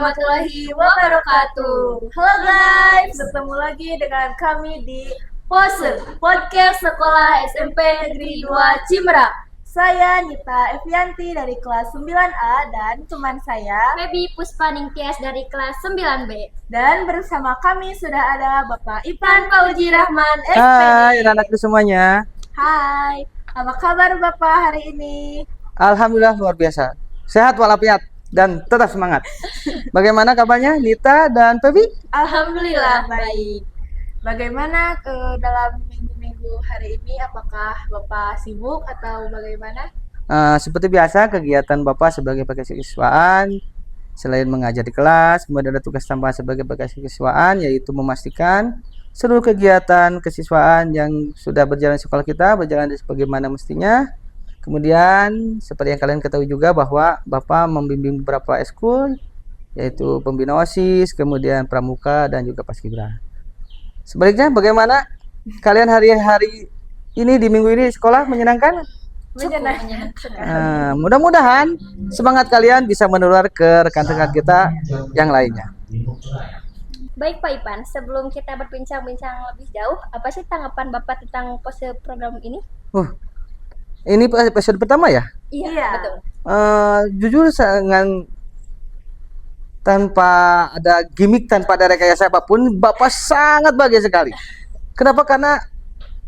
warahmatullahi wabarakatuh. Halo guys, bertemu lagi dengan kami di Pose Podcast Sekolah SMP Negeri 2 Cimerak. Saya Nita Evianti dari kelas 9A dan teman saya Febi Puspaningtyas dari kelas 9B. Dan bersama kami sudah ada Bapak Ipan Fauji Rahman SPD. Hai anak-anakku semuanya. Hai, apa kabar Bapak hari ini? Alhamdulillah luar biasa. Sehat walafiat dan tetap semangat. Bagaimana kabarnya Nita dan Febi? Alhamdulillah baik. Bagaimana dalam minggu-minggu hari ini? Apakah Bapak sibuk atau bagaimana? Seperti biasa kegiatan Bapak sebagai kekasihsiswaan, selain mengajar di kelas, kemudian ada tugas tambahan sebagai kekasihsiswaan, yaitu memastikan seluruh kegiatan kesiswaan yang sudah berjalan di sekolah kita berjalan sebagaimana mestinya. Kemudian seperti yang kalian ketahui juga bahwa Bapak membimbing beberapa eskul, yaitu pembina OSIS, kemudian pramuka dan juga paskibra. Sebaliknya bagaimana kalian hari-hari ini di minggu ini sekolah menyenangkan? Menyenangkan. Mudah-mudahan semangat kalian bisa menular ke rekan-rekan kita yang lainnya. Baik Pak Ipan, sebelum kita berbincang-bincang lebih jauh, apa sih tanggapan Bapak tentang pose program ini? Ini episode pertama ya? Iya. Betul. Jujur tanpa ada gimmick, tanpa ada rekayasa apapun, Bapak sangat bahagia sekali. Kenapa? Karena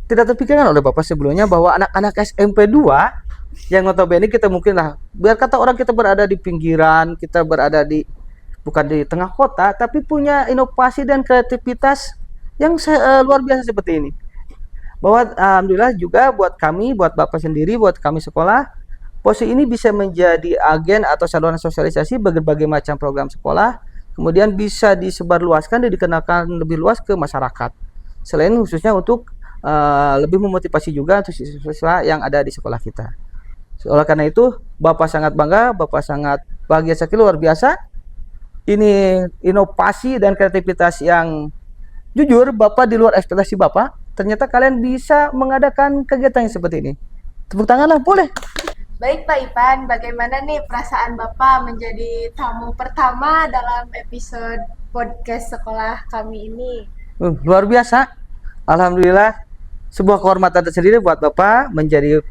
tidak terpikirkan oleh Bapak sebelumnya bahwa anak-anak SMP 2 yang notabene kita mungkin lah, biar kata orang kita berada di pinggiran, kita berada di bukan di tengah kota, tapi punya inovasi dan kreativitas yang luar biasa seperti ini. Bahwa alhamdulillah juga buat kami, buat Bapak sendiri, buat kami sekolah, Pose ini bisa menjadi agen atau saluran sosialisasi berbagai macam program sekolah, kemudian bisa disebarluaskan dan dikenalkan lebih luas ke masyarakat. Selain khususnya untuk lebih memotivasi juga untuk siswa yang ada di sekolah kita. Oleh karena itu, Bapak sangat bangga, Bapak sangat bahagia sekali, luar biasa. Ini inovasi dan kreativitas yang jujur Bapak di luar ekspektasi Bapak. Ternyata kalian bisa mengadakan kegiatan yang seperti ini. Tepuk tangan lah, boleh. Baik Pak Ipan, bagaimana nih perasaan Bapak menjadi tamu pertama dalam episode podcast sekolah kami ini? Luar biasa. Alhamdulillah, sebuah kehormatan tersendiri buat Bapak menjadi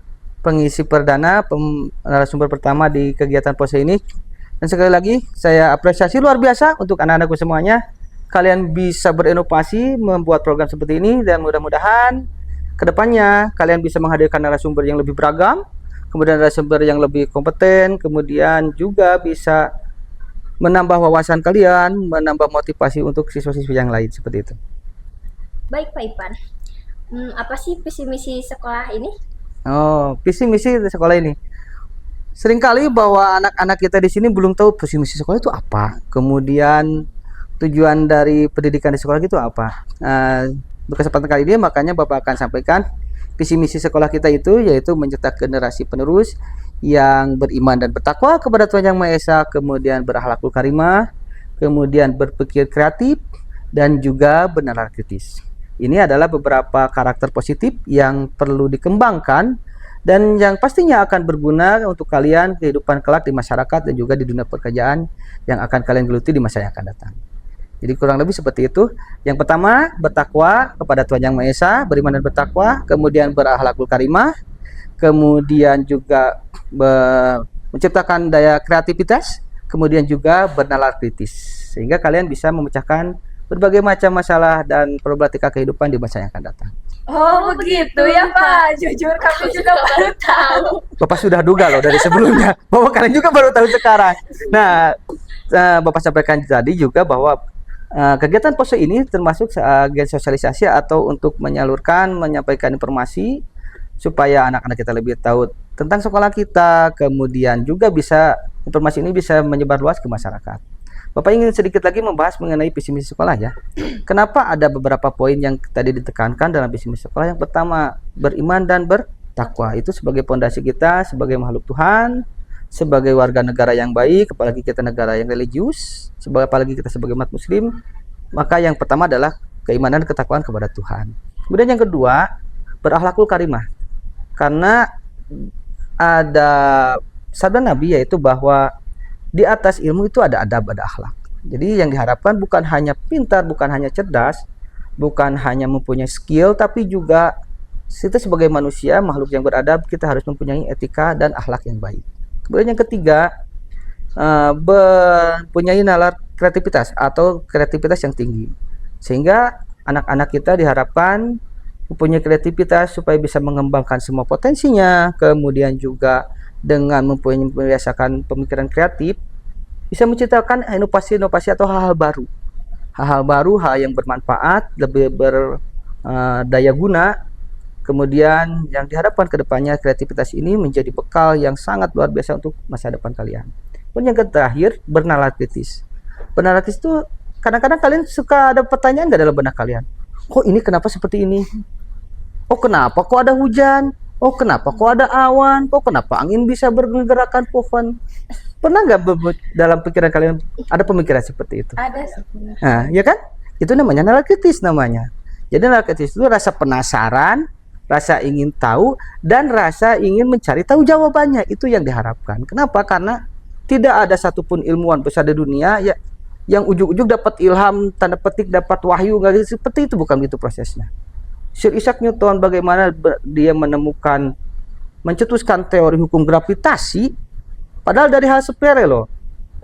pengisi perdana, narasumber pertama di kegiatan Pose ini. Dan sekali lagi, saya apresiasi luar biasa untuk anak-anakku semuanya. Kalian bisa berinovasi, membuat program seperti ini, dan mudah-mudahan kedepannya kalian bisa menghadirkan narasumber yang lebih beragam, kemudian narasumber yang lebih kompeten, kemudian juga bisa menambah wawasan kalian, menambah motivasi untuk siswa-siswi yang lain seperti itu. Baik Pak Ipan, apa sih visi misi sekolah ini? Visi misi sekolah ini. Seringkali bahwa anak-anak kita di sini belum tahu visi misi sekolah itu apa. Kemudian tujuan dari pendidikan di sekolah itu apa. Berkesempatan kali ini makanya Bapak akan sampaikan visi misi sekolah kita itu, yaitu mencetak generasi penerus yang beriman dan bertakwa kepada Tuhan Yang Maha Esa, kemudian berakhlakul karimah, kemudian berpikir kreatif, dan juga bernalar kritis. Ini adalah beberapa karakter positif yang perlu dikembangkan dan yang pastinya akan berguna untuk kalian kehidupan kelak di masyarakat dan juga di dunia pekerjaan yang akan kalian geluti di masa yang akan datang. Jadi kurang lebih seperti itu. Yang pertama, bertakwa kepada Tuhan Yang Maha Esa, beriman dan bertakwa, kemudian berakhlakul karimah, kemudian juga menciptakan daya kreativitas, kemudian juga bernalar kritis, sehingga kalian bisa memecahkan berbagai macam masalah dan problematika kehidupan di masa yang akan datang. Oh begitu ya Pak, jujur kami juga baru tahu. Bapak sudah duga loh dari sebelumnya, bahwa kalian juga baru tahu sekarang. Nah, Bapak sampaikan tadi juga bahwa kegiatan Pose ini termasuk agen sosialisasi atau untuk menyalurkan, menyampaikan informasi supaya anak-anak kita lebih tahu tentang sekolah kita, kemudian juga bisa informasi ini bisa menyebar luas ke masyarakat. Bapak ingin sedikit lagi membahas mengenai visi misi sekolah ya. Kenapa ada beberapa poin yang tadi ditekankan dalam visi misi sekolah? Yang pertama, beriman dan bertakwa. Itu sebagai pondasi kita sebagai makhluk Tuhan, sebagai warga negara yang baik, apalagi kita negara yang religius, apalagi kita sebagai umat muslim, maka yang pertama adalah keimanan dan ketakwaan kepada Tuhan. Kemudian yang kedua, berakhlakul karimah. Karena ada sabda Nabi, yaitu bahwa di atas ilmu itu ada adab, ada akhlak. Jadi yang diharapkan bukan hanya pintar, bukan hanya cerdas, bukan hanya mempunyai skill, tapi juga kita sebagai manusia, makhluk yang beradab, kita harus mempunyai etika dan akhlak yang baik. Kemudian yang ketiga, mempunyai nalar kreativitas atau kreativitas yang tinggi. Sehingga anak-anak kita diharapkan mempunyai kreativitas supaya bisa mengembangkan semua potensinya, kemudian juga dengan membiasakan pemikiran kreatif, bisa menciptakan inovasi-inovasi atau hal-hal baru. Hal-hal baru, hal yang bermanfaat, lebih berdaya guna. Kemudian yang diharapkan ke depannya kreativitas ini menjadi bekal yang sangat luar biasa untuk masa depan kalian. Pun yang terakhir, bernalar kritis. Bernalar kritis itu kadang-kadang kalian suka ada pertanyaan nggak dalam benak kalian? Kok ini kenapa seperti ini? Oh kenapa kok ada hujan? Oh kenapa kok ada awan? Oh kenapa angin bisa bergerakkan pohon? Pernah nggak dalam pikiran kalian ada pemikiran seperti itu? Ada sih. Nah, ya kan? Itu namanya nalar kritis namanya. Jadi nalar kritis itu rasa penasaran, rasa ingin tahu, dan rasa ingin mencari tahu jawabannya. Itu yang diharapkan. Kenapa? Karena tidak ada satupun ilmuwan besar di dunia ya yang ujung-ujung dapat ilham, tanda petik dapat wahyu, nggak gitu. Seperti itu, bukan gitu prosesnya. Sir Isaac Newton bagaimana dia menemukan, mencetuskan teori hukum gravitasi, padahal dari hal sepele loh.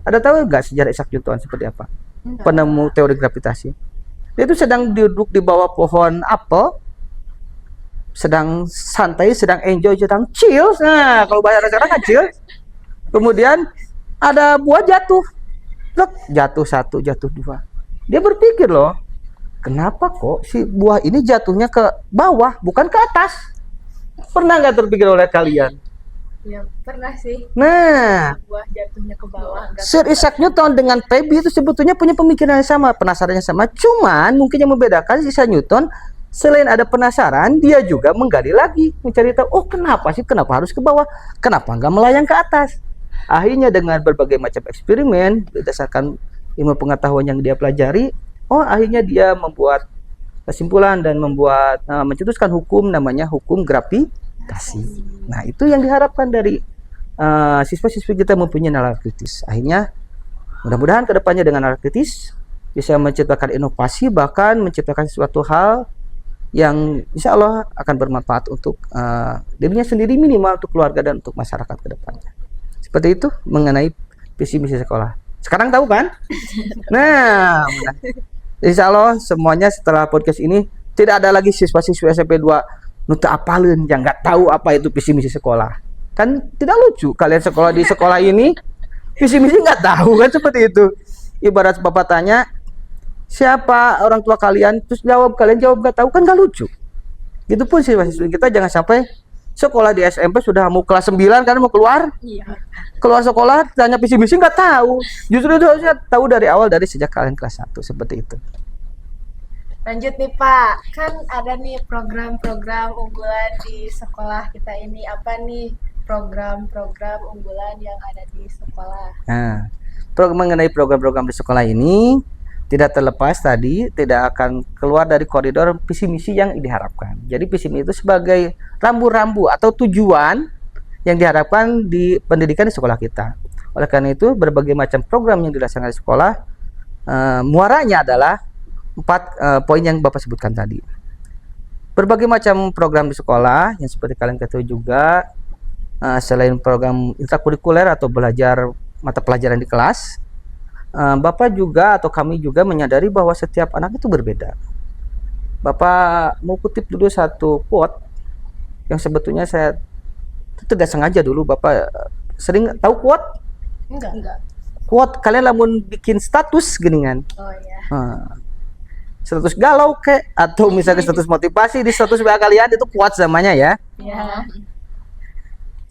Ada tahu nggak sejarah Isaac Newton seperti apa? Penemu teori gravitasi. Dia itu sedang duduk di bawah pohon apel, sedang santai, sedang enjoy, sedang chill. Nah, kalau bahasa sekarang kan chill. Kemudian ada buah jatuh. Loh, jatuh satu, jatuh dua. Dia berpikir loh, kenapa kok si buah ini jatuhnya ke bawah, bukan ke atas? Pernah nggak terpikir oleh kalian? Ya pernah sih. Nah, Buah jatuhnya ke bawah. Sir Isaac Newton dengan Pebi itu sebetulnya punya pemikiran yang sama, penasarannya sama. Cuman mungkin yang membedakan Isaac Newton, selain ada penasaran, dia juga menggali lagi, mencari tahu, oh kenapa sih, kenapa harus ke bawah, kenapa nggak melayang ke atas. Akhirnya dengan berbagai macam eksperimen berdasarkan ilmu pengetahuan yang dia pelajari, akhirnya dia membuat kesimpulan dan mencetuskan hukum namanya hukum gravitasi. Nah, itu yang diharapkan dari siswa-siswi kita mempunyai nalar kritis. Akhirnya mudah-mudahan kedepannya dengan nalar kritis bisa menciptakan inovasi, bahkan menciptakan suatu hal yang insya Allah akan bermanfaat untuk dirinya sendiri, minimal untuk keluarga dan untuk masyarakat kedepannya. Seperti itu mengenai visi misi sekolah. Sekarang tahu kan? Nah, insya Allah semuanya setelah podcast ini tidak ada lagi siswa-siswi SMP 2 nuta apalin yang nggak tahu apa itu visi misi sekolah. Kan tidak lucu kalian sekolah di sekolah ini visi misi nggak tahu kan, seperti itu. Ibarat bapak tanya siapa orang tua kalian, terus kalian jawab nggak tahu, kan nggak lucu. Gitu pun siswa-siswi kita jangan sampai sekolah di SMP sudah mau kelas 9 kan mau keluar. Iya. Keluar sekolah tanya visi misi nggak tahu. Justru itu harusnya tahu dari awal, dari sejak kalian kelas 1, seperti itu. Lanjut nih Pak, kan ada nih program-program unggulan di sekolah kita ini. Apa nih program-program unggulan yang ada di sekolah? Nah, mengenai program-program di sekolah ini tidak terlepas tadi, tidak akan keluar dari koridor visi misi yang diharapkan. Jadi visi misi itu sebagai rambu-rambu atau tujuan yang diharapkan di pendidikan di sekolah kita. Oleh karena itu berbagai macam program yang dilaksanakan di sekolah, muaranya adalah 4 poin yang Bapak sebutkan tadi. Berbagai macam program di sekolah yang seperti kalian ketahui juga, selain program intrakurikuler atau belajar mata pelajaran di kelas, Bapak juga atau kami juga menyadari bahwa setiap anak itu berbeda. Bapak mau kutip dulu satu quote yang sebetulnya saya tidak sengaja dulu. Bapak sering tahu quote? Enggak. Quote kalian lamun bikin status geningan. Oh iya. Status galau kek atau misalnya status motivasi di status WA kalian, itu quote namanya ya. Iya.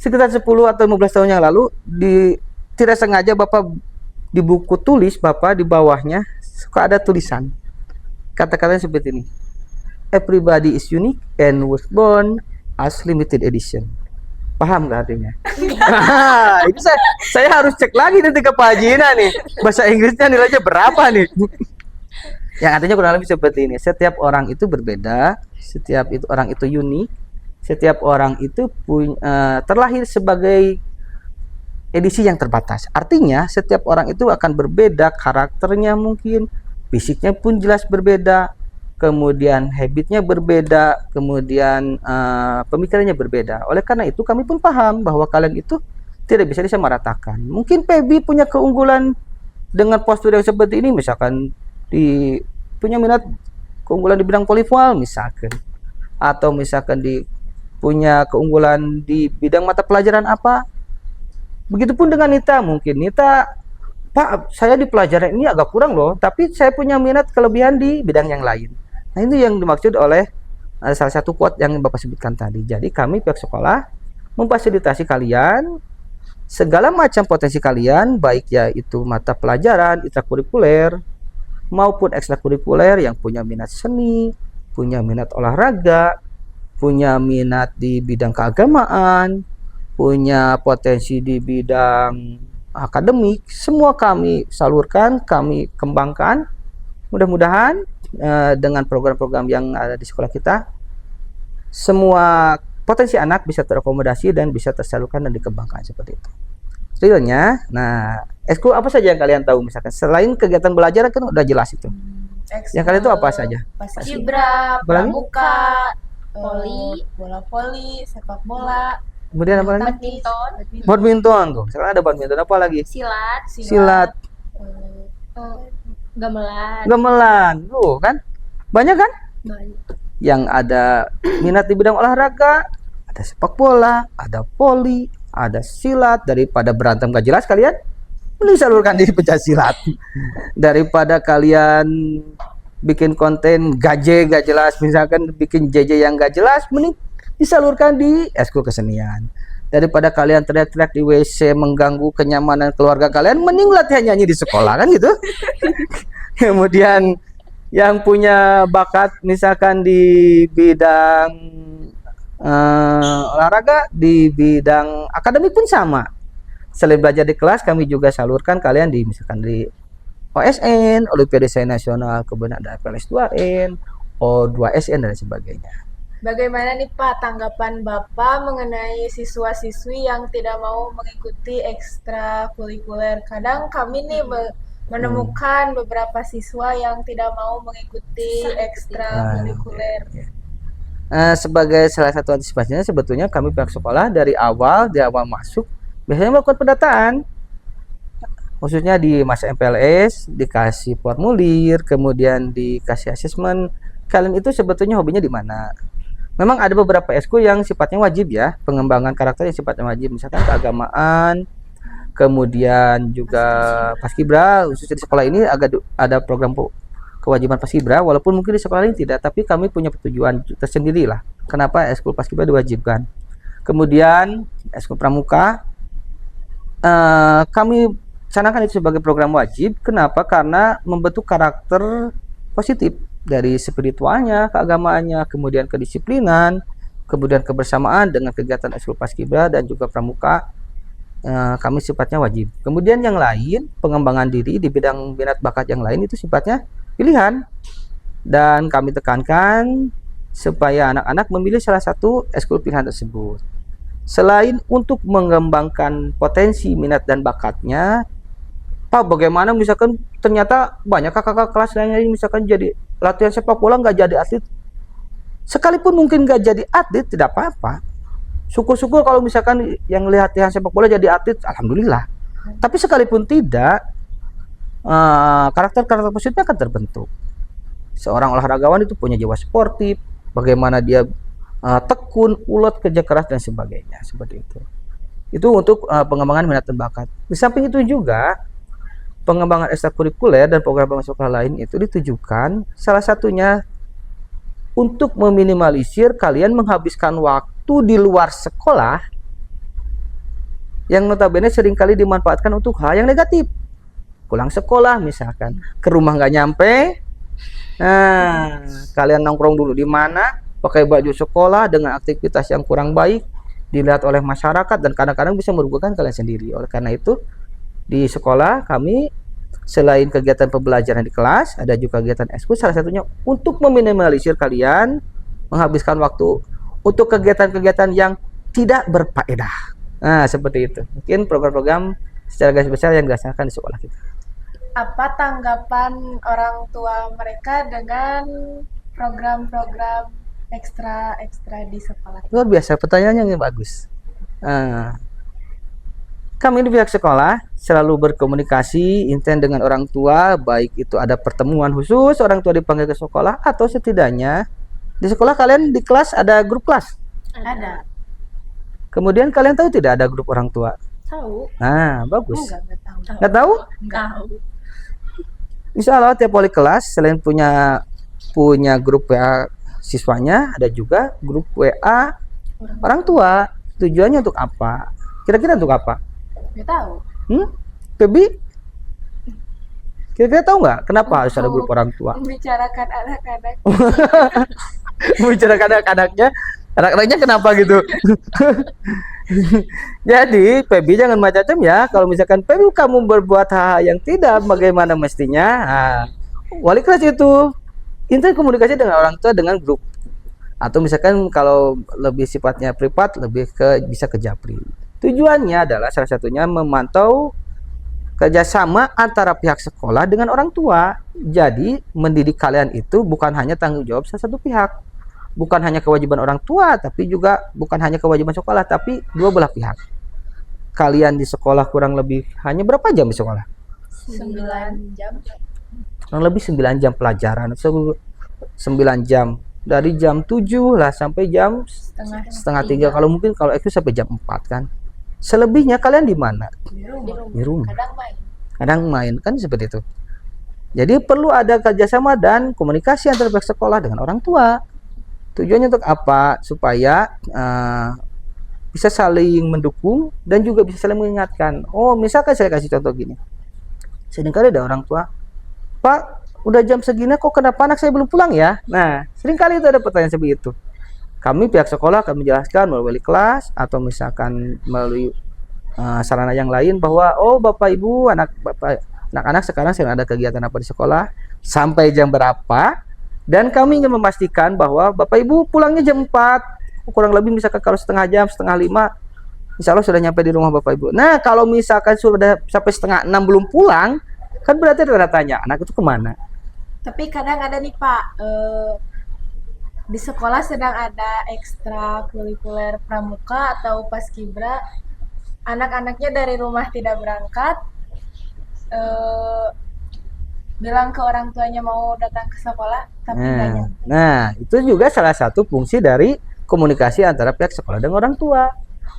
Sekitar 10 atau 15 tahun yang lalu tidak sengaja Bapak di buku tulis Bapak di bawahnya suka ada tulisan kata-katanya seperti ini: everybody is unique and was born as limited edition. Paham nggak artinya? Itu saya harus cek lagi nanti ke Pak Jina nih, bahasa Inggrisnya nilainya berapa nih. Yang artinya kurang lebih seperti ini: setiap orang itu berbeda, setiap orang itu unik, setiap orang itu terlahir sebagai edisi yang terbatas. Artinya setiap orang itu akan berbeda karakternya, mungkin fisiknya pun jelas berbeda, kemudian habitnya berbeda, kemudian pemikirannya berbeda. Oleh karena itu kami pun paham bahwa kalian itu tidak bisa disamaratakan. Mungkin Feby punya keunggulan dengan postur yang seperti ini, misalkan punya minat keunggulan di bidang polival misalkan, atau misalkan punya keunggulan di bidang mata pelajaran apa. Begitupun dengan Nita, mungkin Nita, Pak, saya di pelajaran ini agak kurang loh, tapi saya punya minat kelebihan di bidang yang lain. Nah, ini yang dimaksud oleh salah satu quote yang Bapak sebutkan tadi. Jadi kami pihak sekolah memfasilitasi kalian segala macam potensi kalian, baik yaitu mata pelajaran, intrakurikuler, maupun ekstrakurikuler yang punya minat seni, punya minat olahraga, punya minat di bidang keagamaan, punya potensi di bidang akademik, semua kami salurkan, kami kembangkan. Mudah-mudahan dengan program-program yang ada di sekolah kita, semua potensi anak bisa terakomodasi dan bisa tersalurkan dan dikembangkan seperti itu. Realnya, nah, ekskul apa saja yang kalian tahu misalkan selain kegiatan belajar kan udah jelas itu. Yang kalian itu apa saja? Paskibra, Apalagi? pramuka, Voli. bola voli, sepak bola, Kemudian apa lagi? Badminton, Badminton tuh. Sekarang ada badminton, apa lagi? silat, Silat, gamelan. gamelan. Tuh kan? Banyak kan? Banyak. Yang ada minat di bidang olahraga, ada sepak bola, ada voli, ada silat. Daripada berantem gak jelas kalian mending salurkan di pencak silat. Daripada kalian bikin konten gaje gak jelas, misalkan bikin JJ yang gak jelas, mending disalurkan di ekskul kesenian. Daripada kalian teriak-teriak di WC mengganggu kenyamanan keluarga kalian, mending latihan nyanyi di sekolah kan gitu. Kemudian yang punya bakat misalkan di bidang olahraga, di bidang akademik pun sama. Selain belajar di kelas, kami juga salurkan kalian di misalkan di OSN, Olimpiade Sains Nasional, kemudian ada FLS 2N, O2SN dan sebagainya. Bagaimana nih Pak tanggapan Bapak mengenai siswa-siswi yang tidak mau mengikuti ekstrakurikuler? Kadang kami nih menemukan beberapa siswa yang tidak mau mengikuti ekstrakurikuler. Sebagai salah satu antisipasinya, sebetulnya kami pihak sekolah di awal masuk biasanya melakukan pendataan, khususnya di masa MPLS, dikasih formulir, kemudian dikasih asesmen. Kalian itu sebetulnya hobinya di mana? Memang ada beberapa ekskul yang sifatnya wajib ya, pengembangan karakter yang sifatnya wajib, misalkan keagamaan, kemudian juga paskibra. Khususnya di sekolah ini ada program kewajiban paskibra, walaupun mungkin di sekolah lain tidak, tapi kami punya tujuan tersendiri lah kenapa ekskul paskibra diwajibkan. Kemudian ekskul pramuka kami canangkan itu sebagai program wajib. Kenapa? Karena membentuk karakter positif dari spiritualnya, keagamaannya, kemudian kedisiplinan, kemudian kebersamaan dengan kegiatan ekskul paskibra dan juga pramuka. Kami sifatnya wajib. Kemudian yang lain, pengembangan diri di bidang minat bakat yang lain itu sifatnya pilihan, dan kami tekankan supaya anak-anak memilih salah satu ekskul pilihan tersebut. Selain untuk mengembangkan potensi minat dan bakatnya, Pak, bagaimana misalkan ternyata banyak kakak-kakak kelas lainnya misalkan jadi latihan sepak bola nggak jadi atlet, sekalipun mungkin nggak jadi atlet tidak apa-apa. Syukur-syukur kalau misalkan yang lihat latihan sepak bola jadi atlet, alhamdulillah. Tapi sekalipun tidak, karakter-karakter positifnya akan terbentuk. Seorang olahragawan itu punya jiwa sportif, bagaimana dia tekun, ulet, kerja keras dan sebagainya, seperti itu. Itu untuk pengembangan minat dan bakat. Di samping itu juga pengembangan ekstrakurikuler dan program sekolah lain itu ditujukan salah satunya untuk meminimalisir kalian menghabiskan waktu di luar sekolah yang notabene seringkali dimanfaatkan untuk hal yang negatif. Pulang sekolah misalkan, ke rumah nggak nyampe, nah kalian nongkrong dulu di mana, pakai baju sekolah dengan aktivitas yang kurang baik, dilihat oleh masyarakat dan kadang-kadang bisa merugikan kalian sendiri. Oleh karena itu di sekolah kami selain kegiatan pembelajaran di kelas, ada juga kegiatan ekskul, salah satunya untuk meminimalisir kalian menghabiskan waktu untuk kegiatan-kegiatan yang tidak berfaedah. Nah, seperti itu. Mungkin program-program secara garis besar yang dilaksanakan di sekolah kita. Apa tanggapan orang tua mereka dengan program-program ekstra di sekolah? Luar biasa, pertanyaannya yang bagus. Kami di pihak sekolah selalu berkomunikasi intens dengan orang tua, baik itu ada pertemuan khusus orang tua dipanggil ke sekolah atau setidaknya di sekolah kalian di kelas ada grup kelas. Ada. Kemudian kalian tahu tidak ada grup orang tua? Tahu. Nah, bagus. Enggak tahu. Nggak tahu? Tahu. Insya Allah tiap wali kelas selain punya grup WA siswanya, ada juga grup WA orang tua. Tujuannya untuk apa? Kira-kira untuk apa? Enggak tahu. Pebi? Kira-kira tahu nggak kenapa harus ada grup orang tua? Membicarakan anak-anak. Membicarakan anak-anaknya kenapa gitu? Jadi Pebi jangan macam-macam ya. Kalau misalkan Pebi kamu berbuat hal yang tidak bagaimana mestinya, wali kelas itu intens komunikasi dengan orang tua dengan grup. Atau misalkan kalau lebih sifatnya privat lebih bisa ke Japri. Tujuannya adalah salah satunya memantau kerjasama antara pihak sekolah dengan orang tua. Jadi mendidik kalian itu bukan hanya tanggung jawab salah satu pihak, bukan hanya kewajiban orang tua, tapi juga bukan hanya kewajiban sekolah, tapi dua belah pihak. Kalian di sekolah kurang lebih hanya berapa jam di sekolah? 9 jam. Kurang lebih 9 jam pelajaran. 9 jam. Dari jam 7 lah sampai jam setengah 3. Kalau mungkin kalau itu sampai jam 4 kan. Selebihnya kalian di mana? Di rumah. Kadang main kan seperti itu. Jadi perlu ada kerjasama dan komunikasi antara pihak sekolah dengan orang tua. Tujuannya untuk apa? Supaya bisa saling mendukung dan juga bisa saling mengingatkan. Oh, misalkan saya kasih contoh gini. Seringkali ada orang tua, Pak, udah jam segini kok kenapa anak saya belum pulang ya? Nah, seringkali itu ada pertanyaan seperti itu. Kami pihak sekolah akan menjelaskan melalui kelas atau misalkan melalui sarana yang lain bahwa oh Bapak Ibu anak-anak sekarang sedang ada kegiatan apa di sekolah sampai jam berapa, dan kami ingin memastikan bahwa Bapak Ibu pulangnya jam 4, kurang lebih misalkan kalau setengah jam, setengah 5 Insya Allah sudah nyampe di rumah Bapak Ibu. Nah, kalau misalkan sudah sampai setengah 6 belum pulang, kan berarti ada tanya anak itu kemana. Tapi kadang ada nih Pak, di sekolah sedang ada ekstra kurikuler pramuka atau paskibra, anak-anaknya dari rumah tidak berangkat, bilang ke orang tuanya mau datang ke sekolah, tapi nggak nyampe. Nah, itu juga salah satu fungsi dari komunikasi antara pihak sekolah dengan orang tua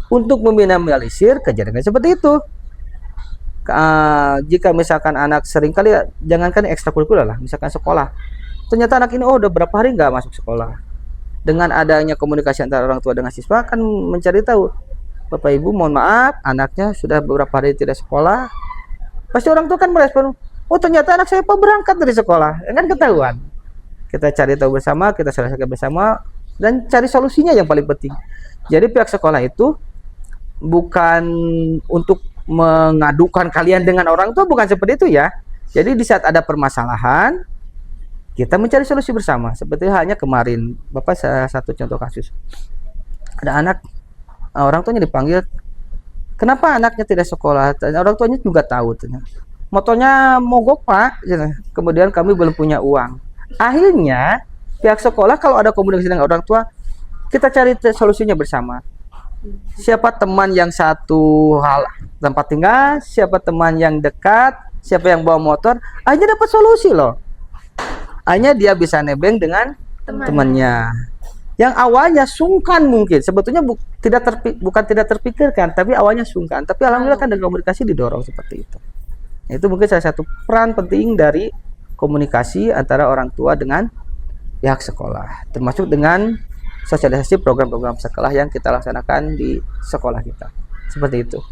untuk meminimalisir kejadian seperti itu. Jika misalkan anak seringkali jangankan ekstrakurikuler lah, misalkan sekolah, ternyata anak ini udah berapa hari nggak masuk sekolah. Dengan adanya komunikasi antara orang tua dengan siswa kan mencari tahu, Bapak Ibu mohon maaf anaknya sudah beberapa hari tidak sekolah. Pasti orang tua kan merespon, oh ternyata anak saya berangkat dari sekolah, kan ketahuan. Kita cari tahu bersama, kita selesaikan bersama, dan cari solusinya yang paling penting. Jadi pihak sekolah itu bukan untuk mengadukan kalian dengan orang tua, bukan seperti itu ya. Jadi di saat ada permasalahan kita mencari solusi bersama. Seperti halnya kemarin Bapak salah satu contoh kasus, ada anak orang tuanya dipanggil, kenapa anaknya tidak sekolah? Orang tuanya juga tahu, motornya mogok Pak. Kemudian kami belum punya uang. Akhirnya pihak sekolah kalau ada komunikasi dengan orang tua, kita cari solusinya bersama. Siapa teman yang satu hal tempat tinggal, siapa teman yang dekat, siapa yang bawa motor, akhirnya dapat solusi loh. Akhirnya dia bisa nebeng dengan temannya. Yang awalnya sungkan mungkin, sebetulnya bukan tidak terpikirkan, tapi awalnya sungkan. Tapi alhamdulillah kan dengan komunikasi didorong seperti itu. Itu mungkin salah satu peran penting dari komunikasi antara orang tua dengan pihak sekolah, termasuk dengan sosialisasi program-program sekolah yang kita laksanakan di sekolah kita. Seperti itu.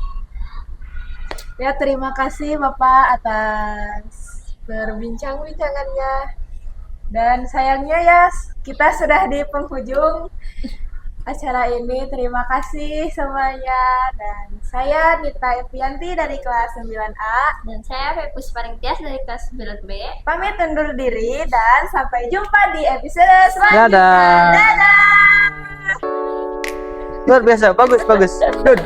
Ya, terima kasih Bapak atas berbincang-bincangannya. Dan sayangnya ya kita sudah di penghujung acara ini. Terima kasih semuanya. Dan saya Nita Evianti dari kelas 9A. Dan saya Pepus Paringtias dari kelas 9B. Pamit undur diri dan sampai jumpa di episode selanjutnya. Dadah. Dadah. Luar biasa, bagus. Good.